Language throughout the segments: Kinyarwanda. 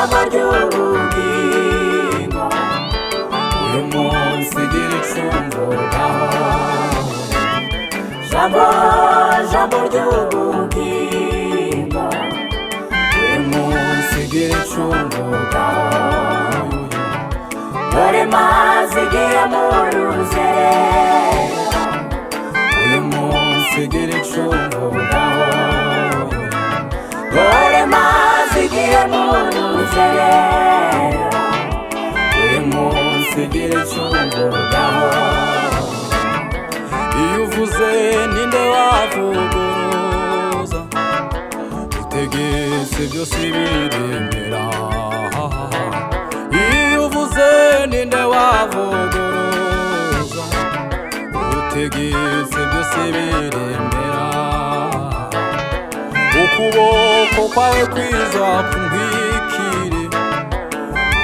ijambo ry'ubugingo uyu munsi gira icumbo gaho jambo ry'ubugingo uyu munsi gira icumbo gaho dore mazi igiye mu ruzerero uyu munsi gira icumbo gaho dore mazi igiye mu ruzerero uyu munsi gira icumbo gaho iyo uvuze ninde wavuguruza utegetse byose biremera iyo uvuze ninde wavuguruza utegetse byose biremera ukuboko kwawe kwiza kuntwikire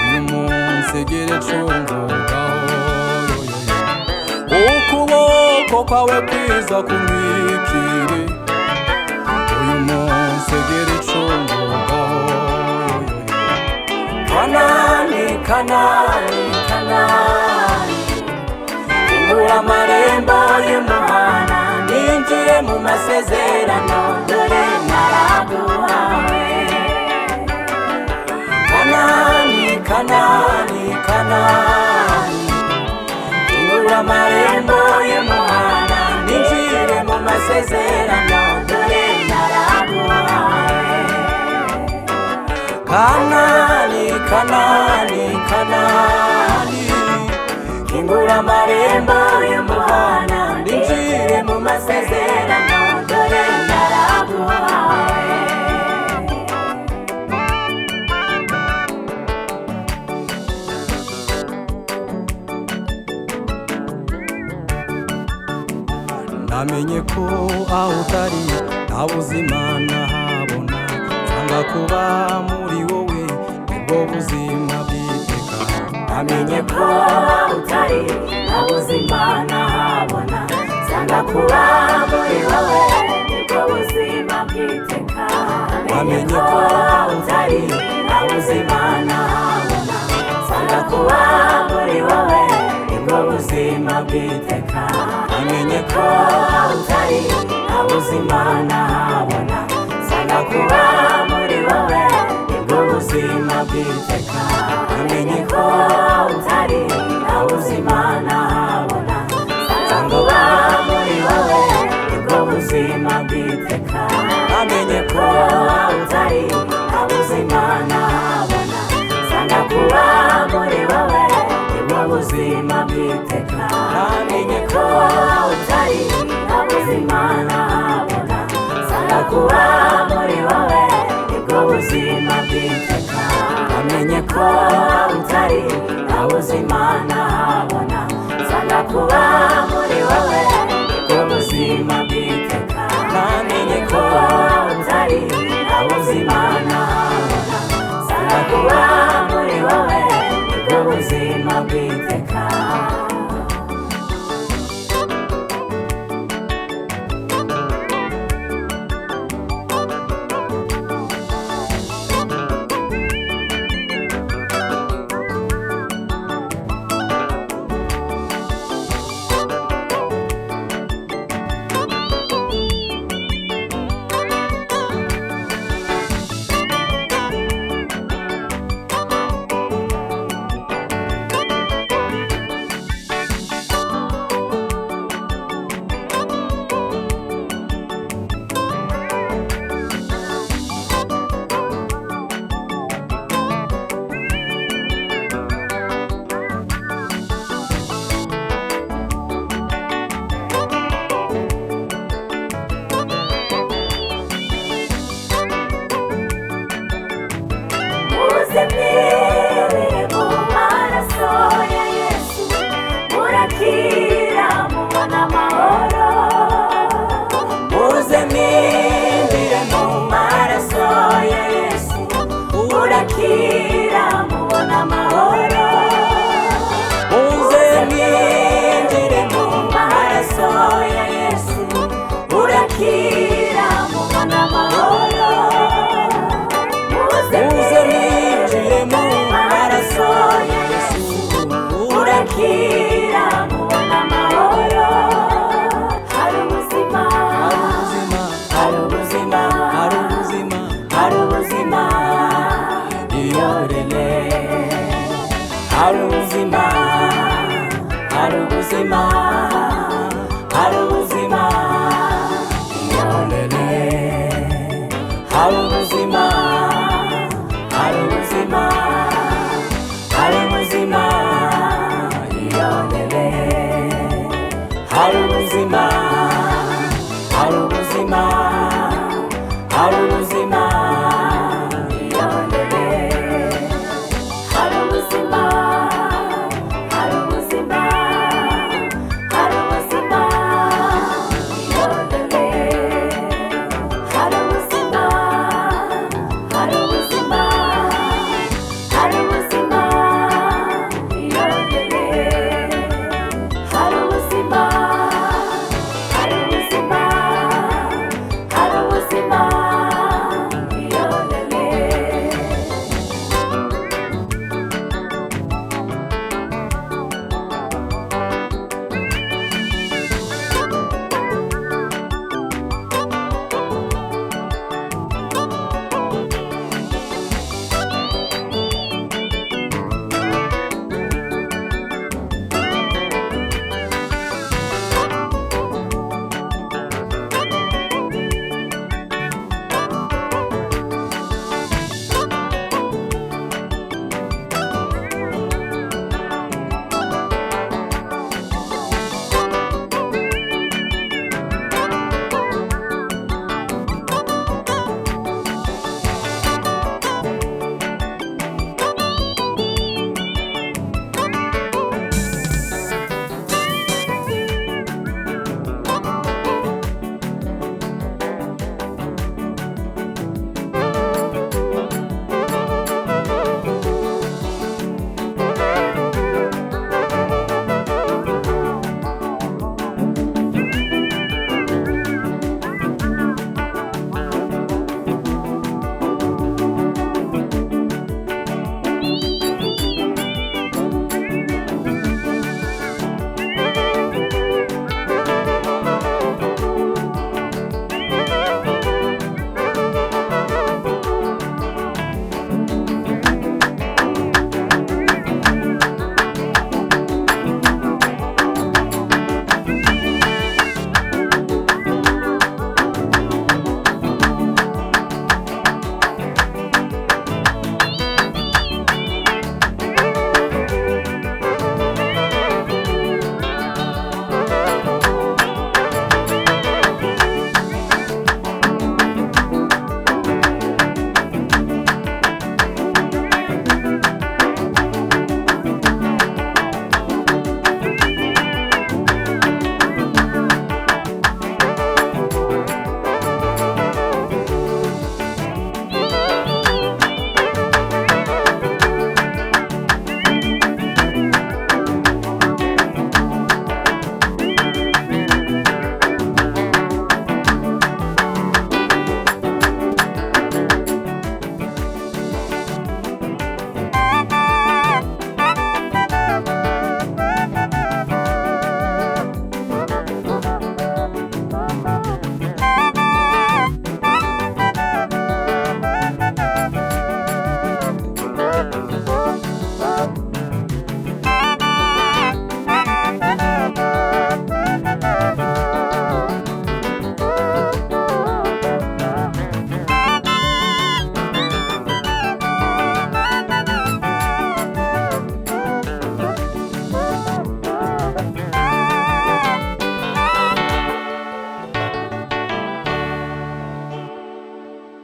uyu munsi gira icumbo gaho ukuboko kwawe kwiza kuntwikire uyu munsi gira icumbo gaho Kanani Kanani Kanani ingura amarembo y'umuhana ninjire mu masezerano dore naraguhawe Kanani Kanani Kanani ingura amarembo y'umuhana ninjire mu masezerano dore naraguhawe Kanani Kanani Kanani ingura amarembo y'umuhana ninjire mu masezerano dore naraguhawe namenye ko aho utari nta buzima nahabona nsanga kuba muri wowe nibwo buzima bw'iteka namenye ko aho utari nta buzima nahabona nsanga kuba muri wowe nibwo buzima bw'iteka namenye ko aho utari nta buzima nahabona nsanga kuba muri wowe nibwo buzima bw'iteka namenye ko aho utari nta buzima nahabona nsanga kuba muri wowe nibwo buzima bw'iteka namenye ko aho utari nta buzima nahabona nsanga kuba muri wowe nibwo buzima bw'iteka namenye ko aho utari nta buzima nahabona nsanga kuba muri wowe nibwo buzima bw'iteka namenye ko aho utari nta buzima nahabona nsanga kuba muri wowe nibwo buzima bw'iteka namenye ko aho utari nta buzima nahabona nsanga kuba muri wowe nibwo buzima bw'iteka namenye ko aho utari nta buzima nahabona nsanga kuba muri wowe nibwo buzima bw'iteka hari ubuzima